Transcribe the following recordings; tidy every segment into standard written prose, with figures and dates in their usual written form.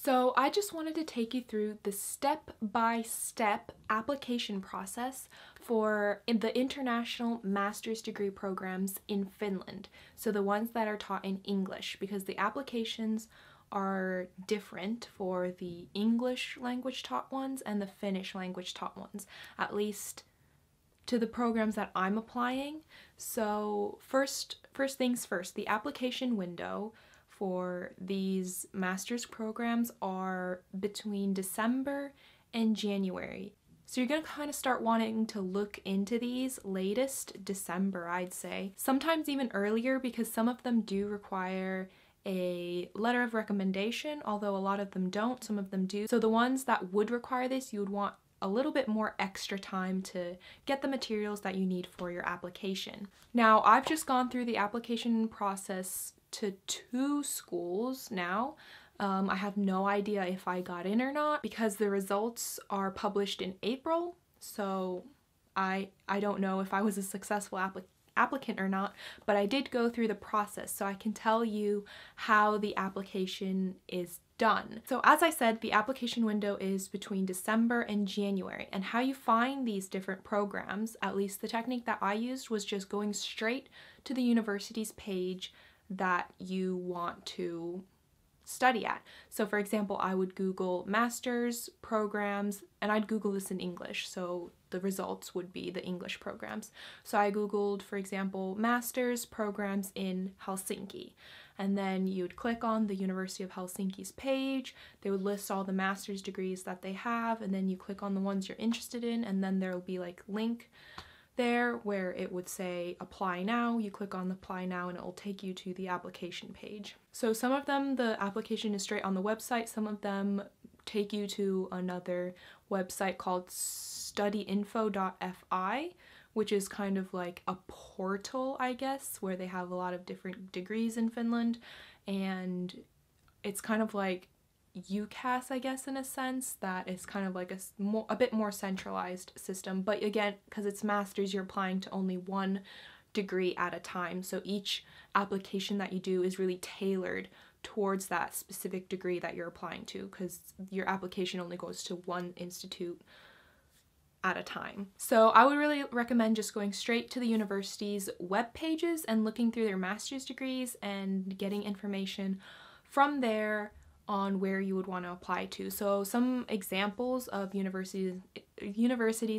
So I just wanted to take you through the step-by-step application process for the international master's degree programs in Finland. So the ones that are taught in English, because the applications are different for the English language taught ones and the Finnish language taught ones, at least to the programs that I'm applying. So first things first, the application window for these master's programs are between December and January. So you're gonna kind of start wanting to look into these latest December, I'd say. Sometimes even earlier, because some of them do require a letter of recommendation, although a lot of them don't, some of them do. So the ones that would require this, you would want a little bit more extra time to get the materials that you need for your application. Now, I've just gone through the application process to 2 schools now. I have no idea if I got in or not because the results are published in April, so I don't know if I was a successful applicant or not, but I did go through the process, so I can tell you how the application is done. So as I said, the application window is between December and January, and how you find these different programs, at least the technique that I used, was just going straight to the university's page that you want to study at. So for example, I would Google master's programs, and I'd Google this in English, so the results would be the English programs. So I Googled, for example, master's programs in Helsinki, and then you'd click on the University of Helsinki's page. They would list all the master's degrees that they have, and then you click on the ones you're interested in, and then there'll be like link there where it would say apply now. You click on the apply now and it will take you to the application page. So some of them, the application is straight on the website. Some of them take you to another website called studyinfo.fi, which is kind of like a portal, I guess, where they have a lot of different degrees in Finland, and it's kind of like UCAS, I guess, in a sense, that is kind of like a bit more centralized system. But again, because it's master's, you're applying to only one degree at a time, so each application that you do is really tailored towards that specific degree that you're applying to, because your application only goes to one institute at a time. So I would really recommend just going straight to the university's web pages and looking through their master's degrees and getting information from there on where you would want to apply to. So some examples of universities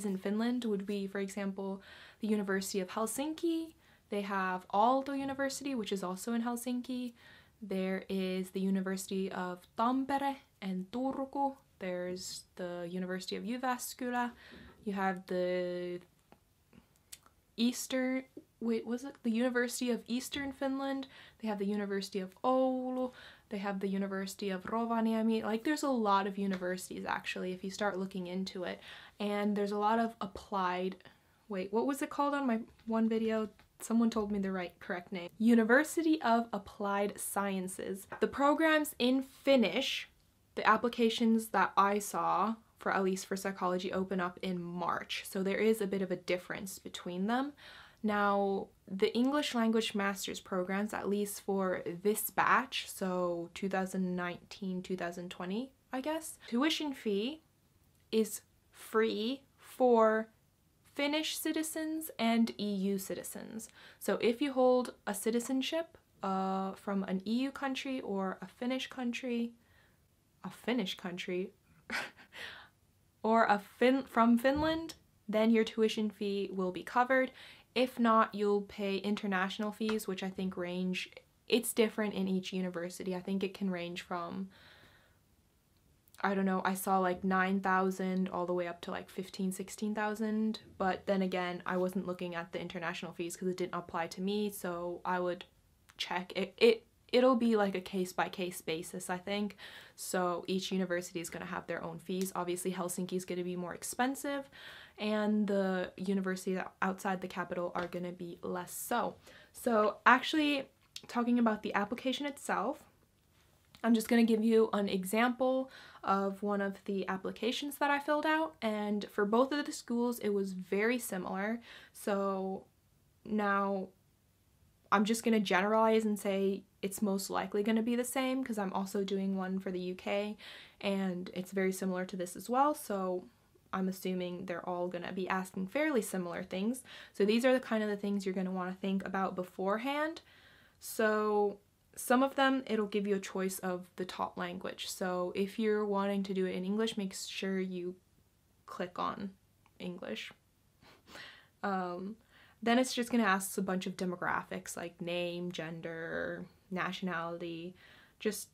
in Finland would be, for example, the University of Helsinki. They have Aalto University, which is also in Helsinki. There is the University of Tampere and Turku. There's the University of Jyväskylä. You have the the University of Eastern Finland. They have the University of Oulu. They have the University of Rovaniemi. Like, there's a lot of universities, actually, if you start looking into it. And there's a lot of applied, what was it called on my one video? Someone told me the correct name. University of Applied Sciences. The programs in Finnish, the applications that I saw, for at least for psychology, open up in March. So there is a bit of a difference between them. Now, the English language master's programs, at least for this batch, so 2019-2020, I guess, tuition fee is free for Finnish citizens and EU citizens. So if you hold a citizenship from an EU country or a Finnish country, or from Finland, then your tuition fee will be covered. If not, you'll pay international fees, which I think range, it's different in each university. I think it can range from, I don't know, I saw like 9,000 all the way up to like 15,000, 16,000. But then again, I wasn't looking at the international fees because it didn't apply to me, so I would check. It'll be like a case-by-case basis, I think. So each university is going to have their own fees. Obviously, Helsinki is going to be more expensive, and the universities outside the capital are going to be less so. So actually, talking about the application itself, I'm just going to give you an example of one of the applications that I filled out, and for both of the schools, it was very similar. So now, I'm just going to generalize and say it's most likely going to be the same because I'm also doing one for the UK and it's very similar to this as well. So I'm assuming they're all going to be asking fairly similar things. So these are the kind of the things you're going to want to think about beforehand. So some of them, it'll give you a choice of the top language. So if you're wanting to do it in English, make sure you click on English. Then it's just going to ask a bunch of demographics like name, gender, nationality, just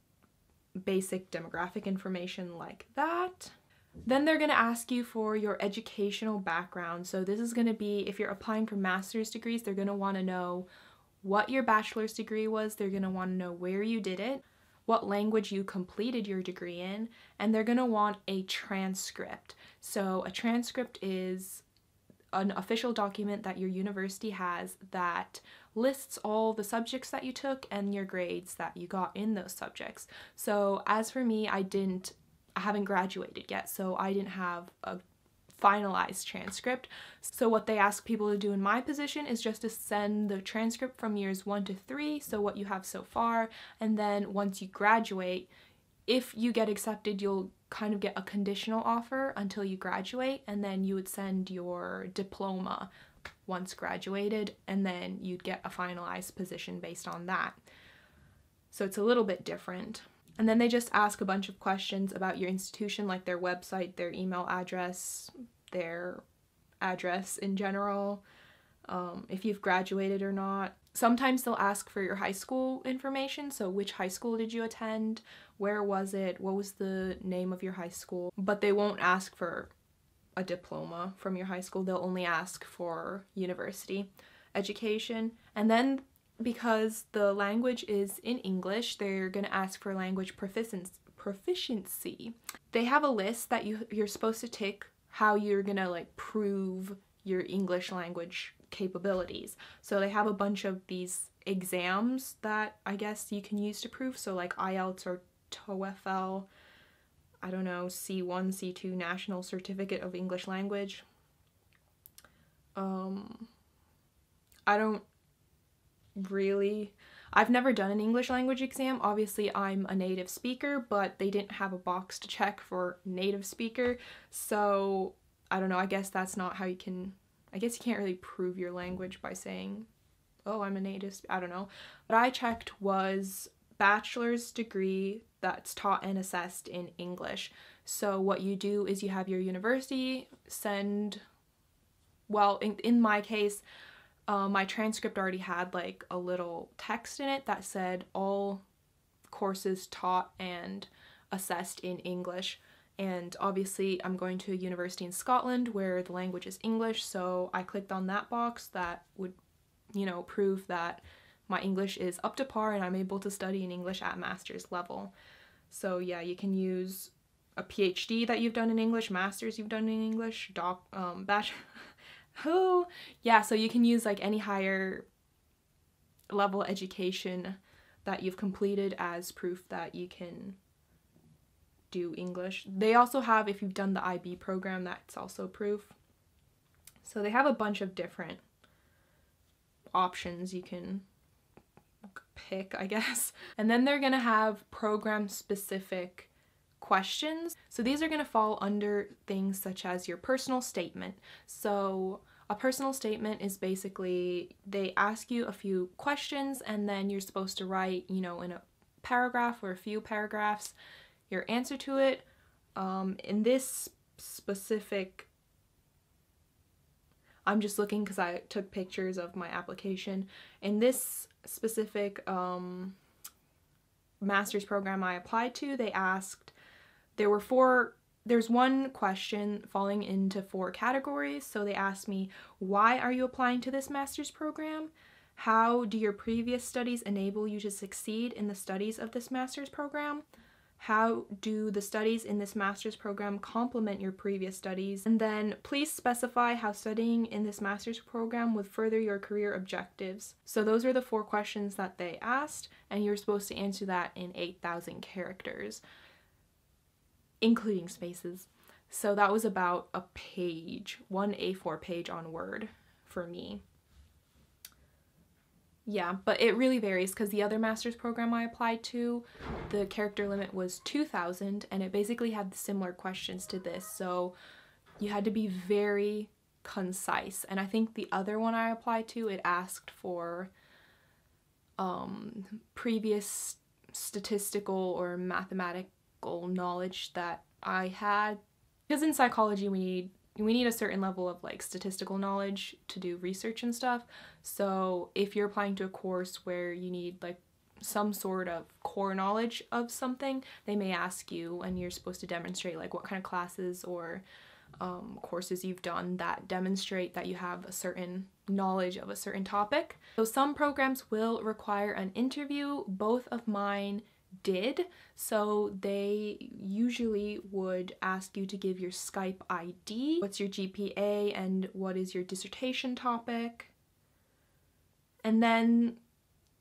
basic demographic information like that. Then they're going to ask you for your educational background. So this is going to be, if you're applying for master's degrees, they're going to want to know what your bachelor's degree was. They're going to want to know where you did it, what language you completed your degree in, and they're going to want a transcript. So a transcript is an official document that your university has that lists all the subjects that you took and your grades that you got in those subjects. So as for me, I haven't graduated yet, so I didn't have a finalized transcript. So what they ask people to do in my position is just to send the transcript from years 1 to 3, so what you have so far, and then once you graduate, if you get accepted, you'll kind of get a conditional offer until you graduate, and then you would send your diploma once graduated, and then you'd get a finalized position based on that. So it's a little bit different. And then they just ask a bunch of questions about your institution, like their website, their email address, their address in general, if you've graduated or not. Sometimes they'll ask for your high school information, so which high school did you attend, where was it, what was the name of your high school, but they won't ask for a diploma from your high school. They'll only ask for university education. And then because the language is in English, they're going to ask for language proficiency. They have a list that you're supposed to tick how you're going to like prove your English language capabilities. So they have a bunch of these exams that I guess you can use to prove. So like IELTS or TOEFL, I don't know, C1, C2, National Certificate of English Language. I've never done an English language exam. Obviously, I'm a native speaker, but they didn't have a box to check for native speaker. So I don't know, I guess that's not how you can, I guess you can't really prove your language by saying, oh, I'm a native, I don't know. What I checked was bachelor's degree that's taught and assessed in English. So what you do is you have your university send, well, in my case, my transcript already had like a little text in it that said all courses taught and assessed in English. And obviously I'm going to a university in Scotland where the language is English, so I clicked on that box that would, you know, prove that my English is up to par and I'm able to study in English at master's level. So yeah, you can use a PhD that you've done in English, master's you've done in English, bachelor. Oh, yeah, so you can use like any higher level education that you've completed as proof that you can do English. They also have, if you've done the IB program, that's also proof. So they have a bunch of different options you can pick, I guess. And then they're gonna have program specific questions. So these are going to fall under things such as your personal statement. So a personal statement is basically they ask you a few questions and then you're supposed to write, you know, in a paragraph or a few paragraphs your answer to it. In this specific, I'm just looking because I took pictures of my application. In this specific master's program I applied to, they asked, there's one question falling into 4 categories. So they asked me, why are you applying to this master's program? How do your previous studies enable you to succeed in the studies of this master's program? How do the studies in this master's program complement your previous studies? And then please specify how studying in this master's program would further your career objectives. So those are the 4 questions that they asked, and you're supposed to answer that in 8,000 characters. Including spaces. So that was about a page, one A4 page on Word for me. Yeah, but it really varies because the other master's program I applied to, the character limit was 2,000 and it basically had similar questions to this. So you had to be very concise. And I think the other one I applied to, it asked for previous statistical or mathematical knowledge that I had. Because in psychology we need a certain level of like statistical knowledge to do research and stuff. So if you're applying to a course where you need like some sort of core knowledge of something, they may ask you and you're supposed to demonstrate like what kind of classes or courses you've done that demonstrate that you have a certain knowledge of a certain topic. So some programs will require an interview. Both of mine did. So they usually would ask you to give your Skype ID, what's your GPA, and what is your dissertation topic. And then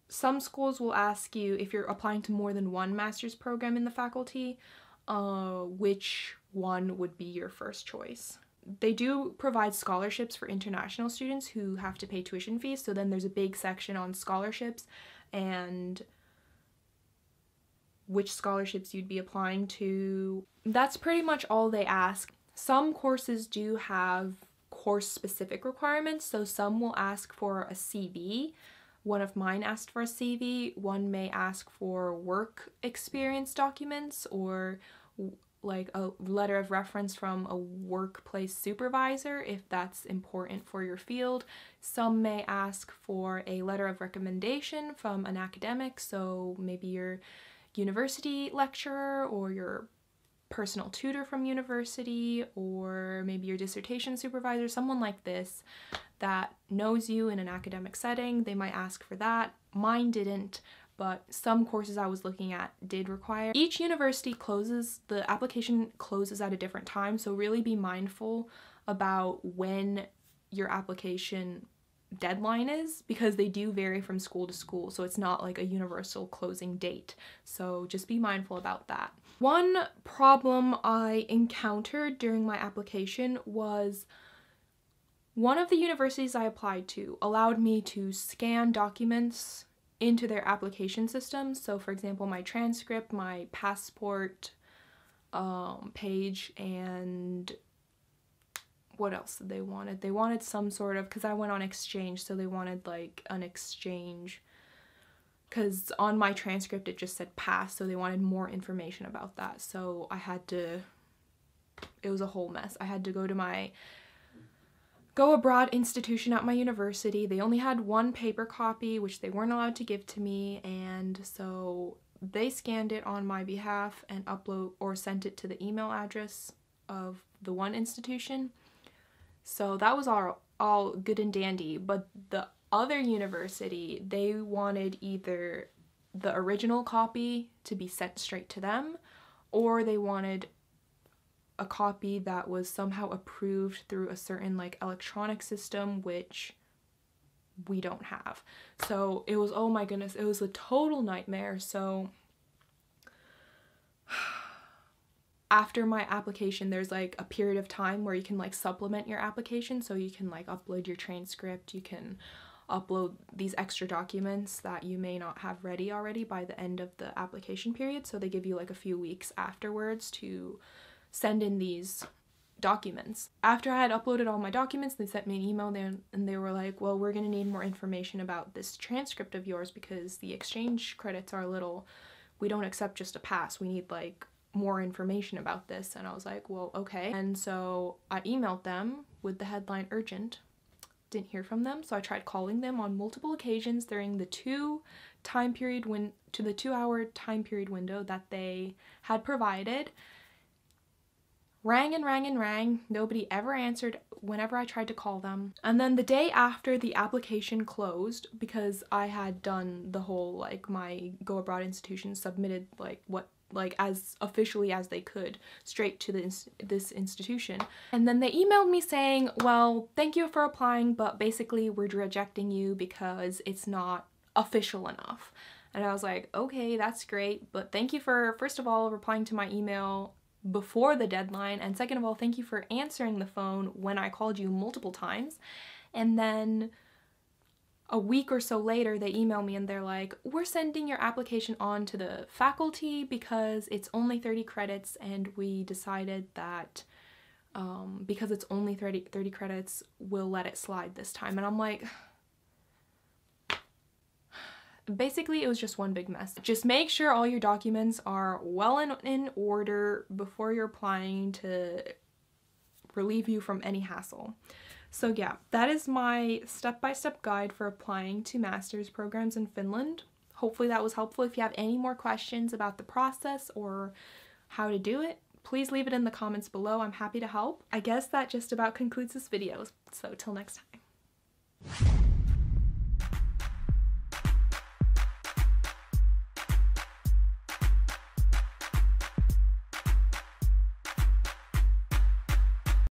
some schools will ask you, if you're applying to more than one master's program in the faculty, which one would be your first choice. They do provide scholarships for international students who have to pay tuition fees, so then there's a big section on scholarships and which scholarships you'd be applying to. That's pretty much all they ask. Some courses do have course-specific requirements, so some will ask for a CV. One of mine asked for a CV. One may ask for work experience documents or like a letter of reference from a workplace supervisor if that's important for your field. Some may ask for a letter of recommendation from an academic, so maybe your university lecturer or your personal tutor from university or maybe your dissertation supervisor, someone like this that knows you in an academic setting. They might ask for that. Mine didn't, but some courses I was looking at did require. Each university closes, the application closes at a different time, so really be mindful about when your application deadline is, because they do vary from school to school, so it's not like a universal closing date. So just be mindful about that. One problem I encountered during my application was one of the universities I applied to allowed me to scan documents into their application system. So for example, my transcript, my passport page, and what else did they wanted? They wanted some sort of, because I went on exchange, so they wanted like an exchange, because on my transcript it just said pass, so they wanted more information about that. So I had to, it was a whole mess. I had to go to my go abroad institution at my university. They only had one paper copy, which they weren't allowed to give to me, and so they scanned it on my behalf and sent it to the email address of the one institution. So that was all good and dandy, but the other university, they wanted either the original copy to be sent straight to them, or they wanted a copy that was somehow approved through a certain like electronic system, which we don't have. So it was, oh my goodness, it was a total nightmare. So after my application, there's like a period of time where you can like supplement your application, so you can like upload your transcript, you can upload these extra documents that you may not have ready already by the end of the application period. So they give you like a few weeks afterwards to send in these documents. After I had uploaded all my documents, they sent me an email there and they were like, well, we're gonna need more information about this transcript of yours because the exchange credits are a little, we don't accept just a pass, we need like more information about this. And I was like, well, okay. And so I emailed them with the headline urgent. Didn't hear from them, so I tried calling them on multiple occasions during the 2-hour time period window that they had provided. Rang and rang and rang. Nobody ever answered whenever I tried to call them. And then the day after the application closed, because I had done the whole like my go abroad institution submitted like as officially as they could straight to this institution. And then they emailed me saying, well, thank you for applying, but basically we're rejecting you because it's not official enough. And I was like, okay, that's great, but thank you for, first of all, replying to my email before the deadline, and second of all, thank you for answering the phone when I called you multiple times. And then a week or so later, they email me and they're like, we're sending your application on to the faculty because it's only 30 credits, and we decided that because it's only 30 credits, we'll let it slide this time. And I'm like, basically it was just one big mess. Just make sure all your documents are well in order before you're applying to relieve you from any hassle. So yeah, that is my step-by-step guide for applying to master's programs in Finland. Hopefully that was helpful. If you have any more questions about the process or how to do it, please leave it in the comments below. I'm happy to help. I guess that just about concludes this video, so till next time.